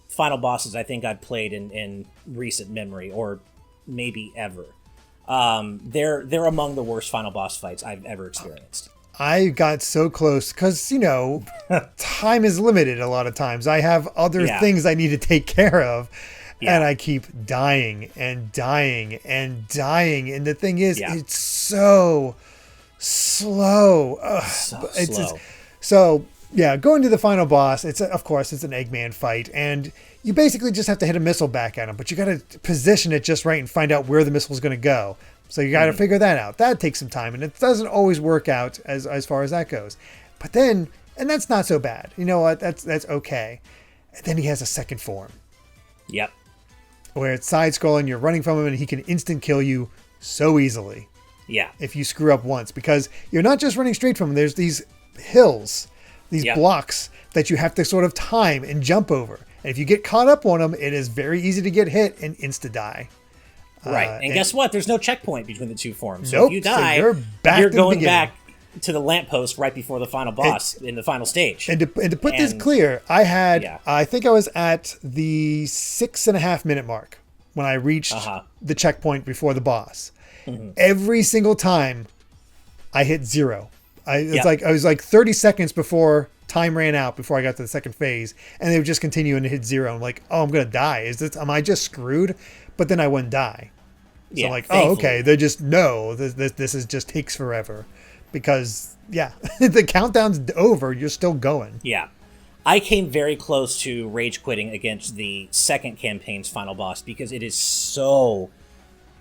final bosses I think I've played in recent memory or maybe ever. They're among the worst final boss fights I've ever experienced. I got so close because, time is limited a lot of times. I have other things I need to take care of. Yeah. And I keep dying and dying and dying. And the thing is, it's so slow. So, going to the final boss, of course, it's an Eggman fight. And you basically just have to hit a missile back at him. But you got to position it just right and find out where the missile is going to go. So you got to figure that out. That takes some time. And it doesn't always work out as far as that goes. But then, and that's not so bad. You know what? That's okay. And then he has a second form. Yep. Where it's side-scrolling, you're running from him, and he can instant kill you so easily. Yeah. If you screw up once. Because you're not just running straight from him. There's these hills, these blocks that you have to sort of time and jump over. And if you get caught up on them, it is very easy to get hit and insta-die. Right. And guess what? There's no checkpoint between the two forms. So nope, if you die, so you're going back to the lamppost right before the final boss in the final stage. And to put this clear, I think I was at the 6.5 minute mark when I reached the checkpoint before the boss. Mm-hmm. Every single time I hit 0. I was like 30 seconds before time ran out before I got to the second phase, and they would just continue and hit 0. I'm like, oh, I'm going to die. Am I just screwed? But then I wouldn't die. So I'm like, thankfully. Oh, okay. They just know this is just takes forever. Because, the countdown's over. You're still going. Yeah. I came very close to rage quitting against the second campaign's final boss because it is so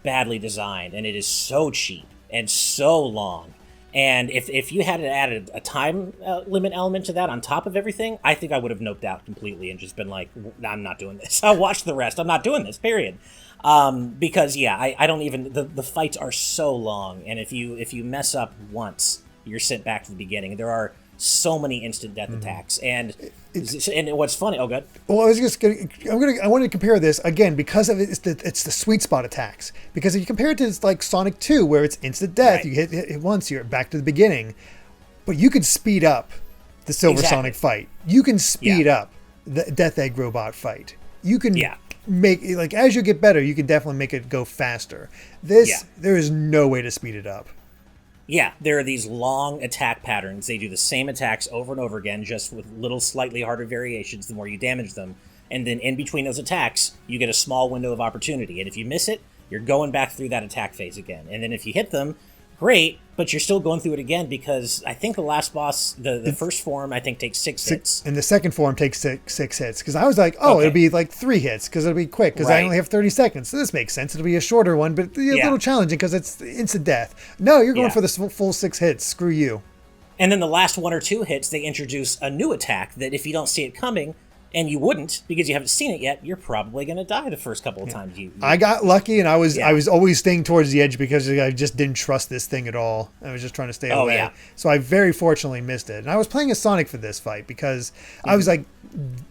badly designed and it is so cheap and so long. And if you had added a time limit element to that on top of everything, I think I would have noped out completely and just been like, I'm not doing this. I'll watch the rest. I'm not doing this, period. Because, yeah, I don't even... The fights are so long, and if you mess up once, you're sent back to the beginning. There are so many instant death attacks, and what's funny... Oh, good. Well, I wanted to compare this again because of it's the sweet spot attacks. Because if you compare it to like Sonic 2, where it's instant death, you hit once, you're back to the beginning. But you could speed up the Silver Sonic fight. You can speed up the Death Egg Robot fight. You can make like as you get better, you can definitely make it go faster. There is no way to speed it up. Yeah, there are these long attack patterns. They do the same attacks over and over again, just with little slightly harder variations the more you damage them. And then in between those attacks, you get a small window of opportunity. And if you miss it, you're going back through that attack phase again. And then if you hit them, great, but you're still going through it again because I think the last boss, the first form, I think takes six hits. And the second form takes six hits. Because I was like, it'll be like 3 hits because it'll be quick because I only have 30 seconds. So this makes sense. It'll be a shorter one, but a little challenging because it's instant death. No, you're going for the full 6 hits. Screw you. And then the last 1 or 2 hits, they introduce a new attack that if you don't see it coming, and you wouldn't because you haven't seen it yet, you're probably going to die the first couple of times. I got lucky, and I was always staying towards the edge because I just didn't trust this thing at all. I was just trying to stay away. Yeah. So I very fortunately missed it. And I was playing as Sonic for this fight because I was like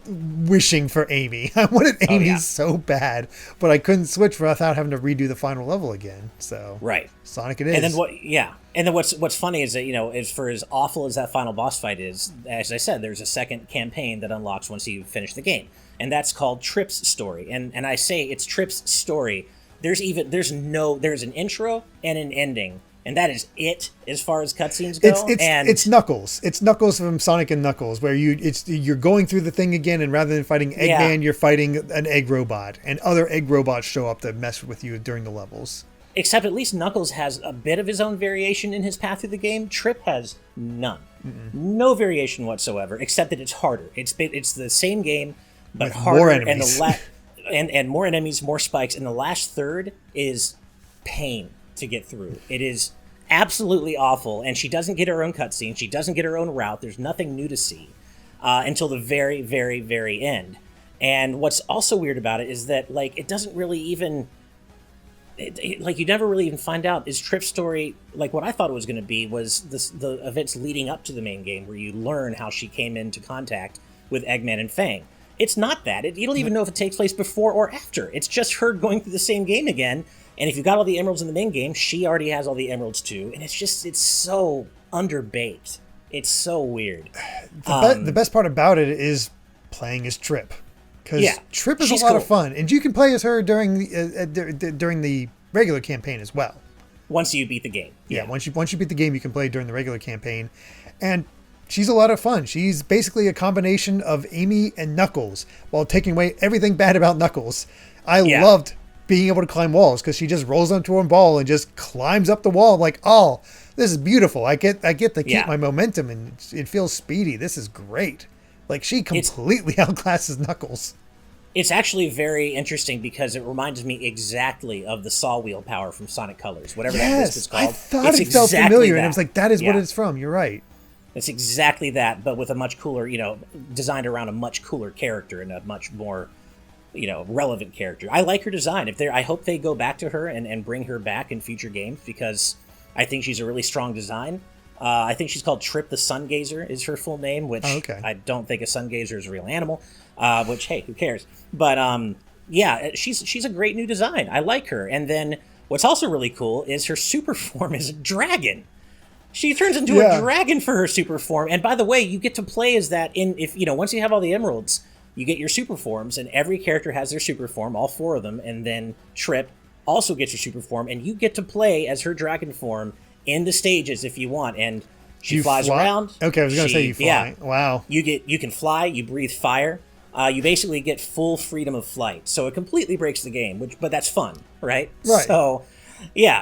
wishing for Amy. I wanted Amy so bad, but I couldn't switch without having to redo the final level again. So Sonic it is. And then what's funny is that, is for as awful as that final boss fight is, as I said, there's a second campaign that unlocks once you finish the game. And that's called Trip's Story. And I say it's Trip's story. There's an intro and an ending. And that is it as far as cutscenes go. It's Knuckles. It's Knuckles from Sonic and Knuckles, where you're going through the thing again, and rather than fighting Eggman, you're fighting an egg robot, and other egg robots show up to mess with you during the levels. Except at least Knuckles has a bit of his own variation in his path through the game. Trip has none. No variation whatsoever, except that it's harder. It's the same game, but with harder. More enemies. And more enemies, more spikes. And the last third is pain to get through. It is absolutely awful. And she doesn't get her own cutscene. She doesn't get her own route. There's nothing new to see until the very, very, very end. And what's also weird about it is that, it doesn't really even... you never really even find out, is Trip's story, what I thought it was going to be, was the events leading up to the main game, where you learn how she came into contact with Eggman and Fang. It's not that. You don't even know if it takes place before or after. It's just her going through the same game again, and if you got all the emeralds in the main game, she already has all the emeralds too, and it's so underbaked. It's so weird. The best part about it is playing as Trip. Because Trip is a lot of fun, and you can play as her during the regular campaign as well. Once you beat the game, once you beat the game, you can play during the regular campaign, and she's a lot of fun. She's basically a combination of Amy and Knuckles, while taking away everything bad about Knuckles. I loved being able to climb walls because she just rolls onto her ball and just climbs up the wall. I'm like, oh, this is beautiful. I get to keep my momentum, and it feels speedy. This is great. She completely outclasses Knuckles. It's actually very interesting because it reminds me exactly of the saw wheel power from Sonic Colors, whatever that list is called. I thought it felt familiar, and I was like, that is what it's from. You're right. It's exactly that, but with a much cooler, designed around a much cooler character and a much more, relevant character. I like her design. I hope they go back to her and bring her back in future games because I think she's a really strong design. I think she's called Trip the Sungazer is her full name, which I don't think a sungazer is a real animal, which, hey, who cares? But, she's a great new design. I like her. And then what's also really cool is her super form is a dragon. She turns into a dragon for her super form. And by the way, you get to play as that once you have all the emeralds, you get your super forms, and every character has their super form, all 4 of them, and then Trip also gets her super form, and you get to play as her dragon form in the stages if you want, and she flies around. Okay, I was going to say you fly. Yeah. Wow. You can fly, you breathe fire. You basically get full freedom of flight. So it completely breaks the game, but that's fun, right? Right. So,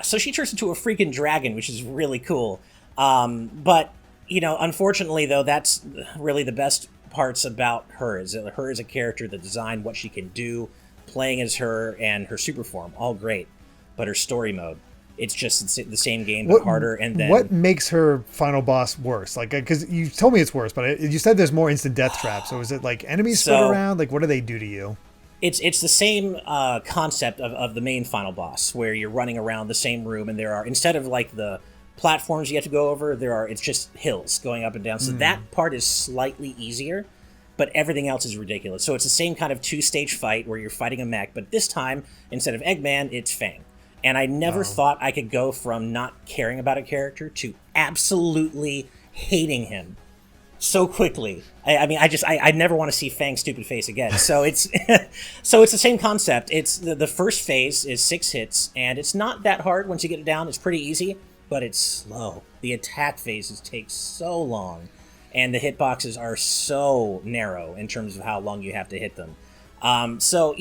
so she turns into a freaking dragon, which is really cool. But, unfortunately, though, that's really the best parts about her, is that her as a character, the design, what she can do, playing as her, and her super form, all great. But her story mode, It's just the same game, but harder. And then what makes her final boss worse? Like, because you told me it's worse, but you said there's more instant death traps. So is it like enemies spread around? Like, what do they do to you? It's the same concept of the main final boss, where you're running around the same room, and there are, instead of like the platforms you have to go over, it's just hills going up and down. So that part is slightly easier, but everything else is ridiculous. So it's the same kind of 2-stage fight where you're fighting a mech, but this time, instead of Eggman, it's Fang. And I never thought I could go from not caring about a character to absolutely hating him so quickly. I never want to see Fang's stupid face again. So it's so it's the same concept. It's the first phase is 6 hits, and it's not that hard once you get it down. It's pretty easy, but it's slow. The attack phases take so long, and the hitboxes are so narrow in terms of how long you have to hit them. So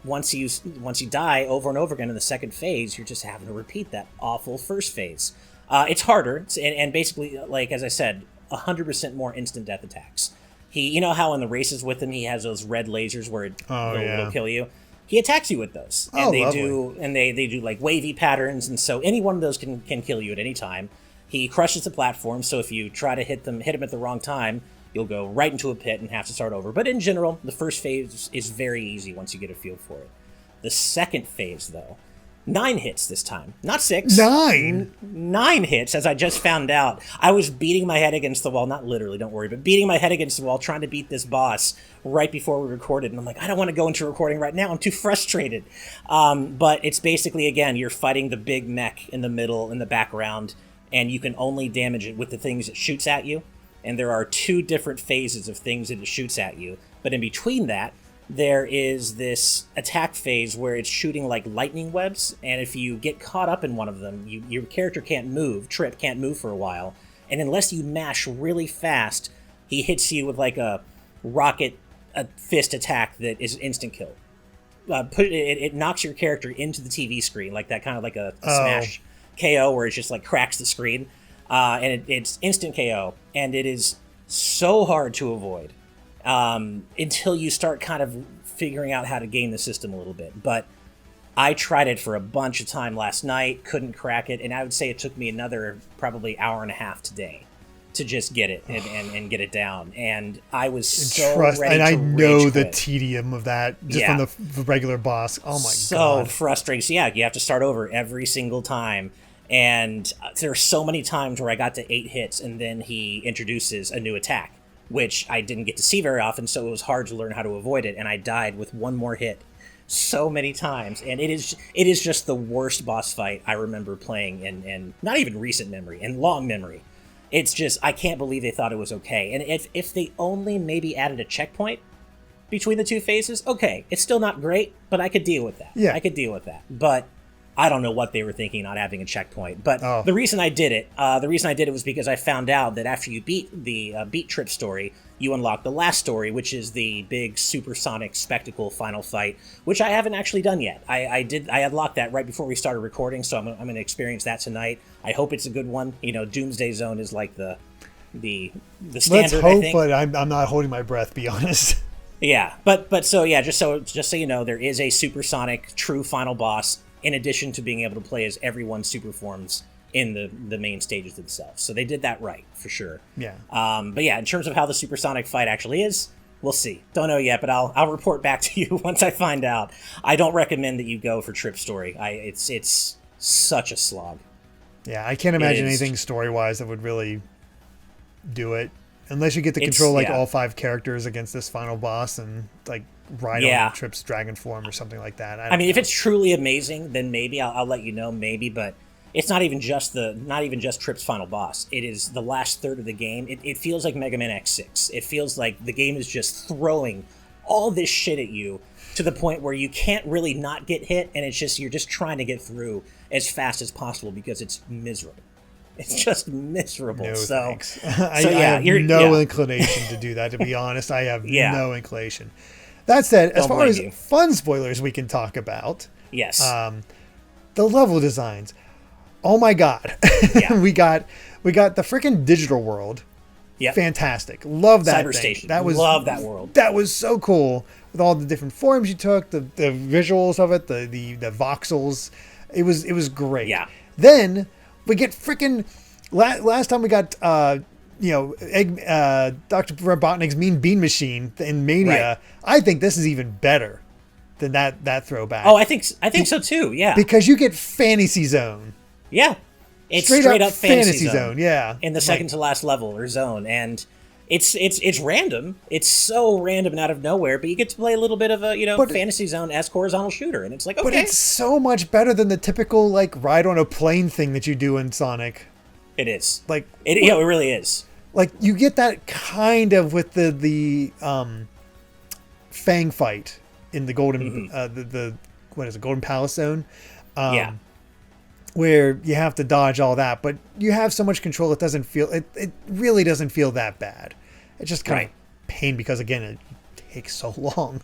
once you die over and over again in the second phase, you're just having to repeat that awful first phase. It's harder, and basically, like as I said, 100% more instant death attacks. He, how in the races with him, he has those red lasers where it'll kill you. He attacks you with those, and they do like wavy patterns, and so any one of those can kill you at any time. He crushes the platform, so if you try to hit him at the wrong time, you'll go right into a pit and have to start over. But in general, the first phase is very easy once you get a feel for it. The second phase, though, 9 hits this time. Not 6. 9? 9 hits, as I just found out. I was beating my head against the wall, not literally, don't worry, but beating my head against the wall trying to beat this boss right before we recorded. And I'm like, I don't want to go into recording right now. I'm too frustrated. But it's basically, again, you're fighting the big mech in the middle, in the background, and you can only damage it with the things it shoots at you. And there are 2 different phases of things that it shoots at you. But in between that, there is this attack phase where it's shooting like lightning webs, and if you get caught up in one of them, your character can't move, Trip can't move for a while, and unless you mash really fast, he hits you with like a rocket fist attack that is instant kill. It knocks your character into the TV screen, like that kind of like a Smash KO where it just like cracks the screen, and it's instant KO, and it is so hard to avoid. Until you start kind of figuring out how to game the system a little bit. But I tried it for a bunch of time last night, couldn't crack it, and I would say it took me another probably hour and a half today to just get it and get it down. And I was so ready to and I know rage the quit. tedium of that just from the regular boss. Oh my god. So frustrating. So yeah, you have to start over every single time. And there are so many times where I got to 8 hits and then he introduces a new attack, which I didn't get to see very often, so it was hard to learn how to avoid it, and I died with one more hit so many times, and it is just the worst boss fight I remember playing in not even recent memory, in long memory. It's just, I can't believe they thought it was okay, and if they only maybe added a checkpoint between the 2 phases, okay, it's still not great, but I could deal with that. Yeah. I could deal with that, but I don't know what they were thinking not having a checkpoint, but the reason I did it was because I found out that after you beat the beat Trip story, you unlock the last story, which is the big supersonic spectacle final fight, which I haven't actually done yet. I unlocked that right before we started recording, so I'm going to experience that tonight. I hope it's a good one. Doomsday Zone is like the standard. Let's hope, I think. but I'm not holding my breath. Be honest. Yeah, but so yeah, just so you know, there is a supersonic true final boss, in addition to being able to play as everyone's super forms in the main stages themselves. So they did that right, for sure. Yeah. But yeah, in terms of how the supersonic fight actually is, we'll see. Don't know yet, but I'll report back to you once I find out. I don't recommend that you go for Trip Story. It's such a slog. Yeah, I can't imagine anything story-wise that would really do it. Unless you get to control all 5 characters against this final boss and like ride on Trip's dragon form or something like that. I mean, if it's truly amazing, then maybe I'll let you know. Maybe, but it's not even just Trip's final boss. It is the last third of the game. It feels like Mega Man X6. It feels like the game is just throwing all this shit at you to the point where you can't really not get hit, and you're just trying to get through as fast as possible because it's miserable. It's just miserable. No, so, thanks. I have no inclination to do that, to be honest. I have no inclination. That said, as far as fun spoilers we can talk about, yes, the level designs. Oh my god, we got the freaking digital world. Yeah, fantastic. Love that Cyberstation. Love that world. That was so cool with all the different forms you took, the visuals of it, the voxels. It was great. Yeah. Then we get freaking last time we got Dr. Robotnik's Mean Bean Machine in Mania. Right. I think this is even better than that throwback. Oh, I think so too. Yeah, because you get Fantasy Zone. Yeah, it's straight up Fantasy Zone. Yeah, in the second to last level or zone, and it's random. It's so random and out of nowhere, but you get to play a little bit of a Fantasy Zone-esque horizontal shooter, and it's like, okay. But it's so much better than the typical like ride on a plane thing that you do in Sonic. It is. It really is. Like you get that kind of with the Fang fight in the Golden the what is it, Golden Palace Zone. Yeah. Where you have to dodge all that, but you have so much control it really doesn't feel that bad. It's just kind of pain because again it takes so long.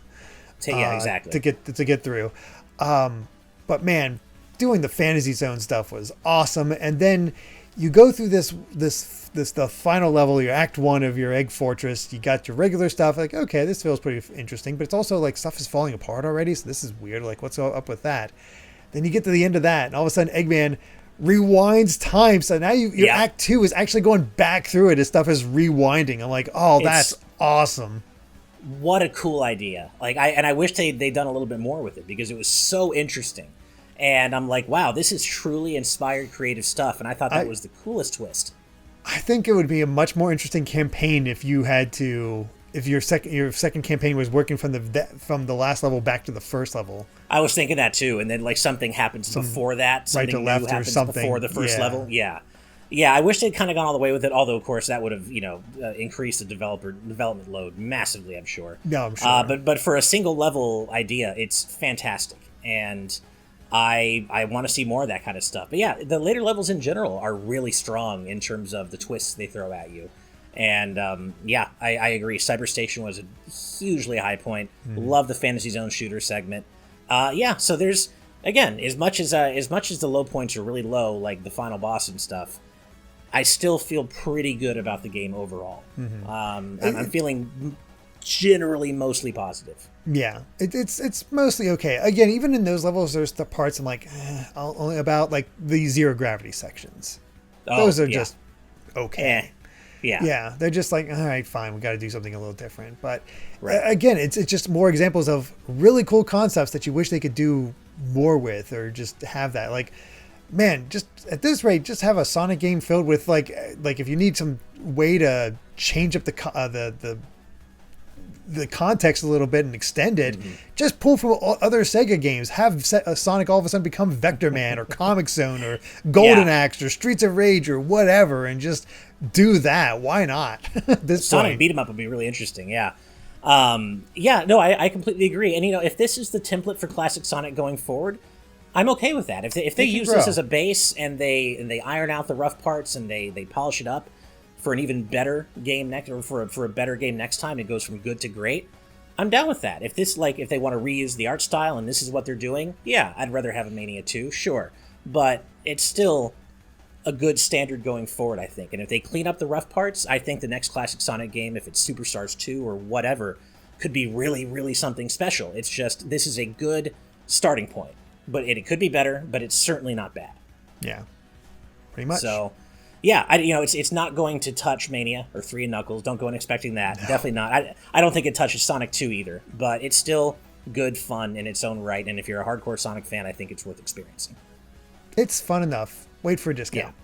Exactly. To get through. But man, doing the Fantasy Zone stuff was awesome. And then you go through the final level, your Act 1 of your Egg Fortress. You got your regular stuff. Like, okay, this feels pretty interesting, but it's also like stuff is falling apart already. So this is weird. Like, what's up with that? Then you get to the end of that, and all of a sudden Eggman rewinds time. So now your Act 2 is actually going back through it as stuff is rewinding. I'm like, oh, that's awesome. What a cool idea. I wish they'd done a little bit more with it because it was so interesting. And I'm like, wow, this is truly inspired creative stuff. And I thought that was the coolest twist. I think it would be a much more interesting campaign if you had to, if your second campaign was working from the last level back to the first level. I was thinking that too. And then like something happens before that. Something right to left new happens or something before the first level. Yeah. Yeah, I wish they'd kind of gone all the way with it. Although, of course, that would have, increased the development load massively, I'm sure. No, I'm sure. But for a single level idea, it's fantastic. And I want to see more of that kind of stuff. But yeah, the later levels in general are really strong in terms of the twists they throw at you. And I agree. Cyberstation was a hugely high point. Love the Fantasy Zone shooter segment. So there's, again, as much as the low points are really low, like the final boss and stuff, I still feel pretty good about the game overall. I'm feeling generally mostly positive. Yeah, it's mostly okay. Again, even in those levels, there's the parts I'm like, only about like the zero gravity sections. Those are just okay. Yeah, they're just like, all right, fine, we got to do something a little different. But again, it's just more examples of really cool concepts that you wish they could do more with, or just have that. Like, man, just at this rate, just have a Sonic game filled with like if you need some way to change up the context a little bit and extend it, just pull from other Sega games. Have Sonic all of a sudden become Vector Man or Comic Zone or Golden Axe or Streets of Rage or whatever, and just do that. Why not? Sonic beat 'em up would be really interesting. I completely agree. And if this is the template for classic Sonic going forward, I'm okay with that. If they use this as a base and they iron out the rough parts and they polish it up for an even better game for a better game next time, it goes from good to great, I'm down with that. If they want to reuse the art style and this is what they're doing, I'd rather have a Mania 2, sure. But it's still a good standard going forward, I think. And if they clean up the rough parts, I think the next classic Sonic game, if it's Superstars 2 or whatever, could be really, really something special. It's just, this is a good starting point. But it could be better, but it's certainly not bad. Yeah, pretty much. So, it's not going to touch Mania or 3 and Knuckles. Don't go in expecting that. No. Definitely not. I don't think it touches Sonic 2 either. But it's still good fun in its own right. And if you're a hardcore Sonic fan, I think it's worth experiencing. It's fun enough. Wait for a discount.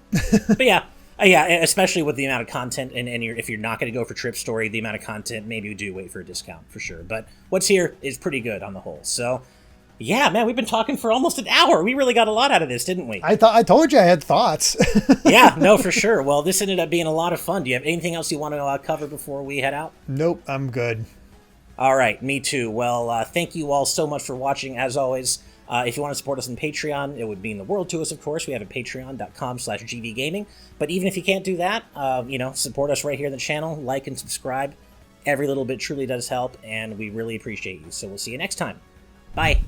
Yeah. But especially with the amount of content, and if you're not going to go for Trip Story, the amount of content, maybe you do wait for a discount for sure. But what's here is pretty good on the whole. So, yeah, man, we've been talking for almost an hour. We really got a lot out of this, didn't we? I told you I had thoughts. Yeah, no, for sure. Well, this ended up being a lot of fun. Do you have anything else you want to cover before we head out? Nope, I'm good. All right, me too. Well, thank you all so much for watching, as always. If you want to support us on Patreon, it would mean the world to us, of course. We have a patreon.com/gvgaming. But even if you can't do that, support us right here in the channel. Like and subscribe. Every little bit truly does help, and we really appreciate you. So we'll see you next time. Bye.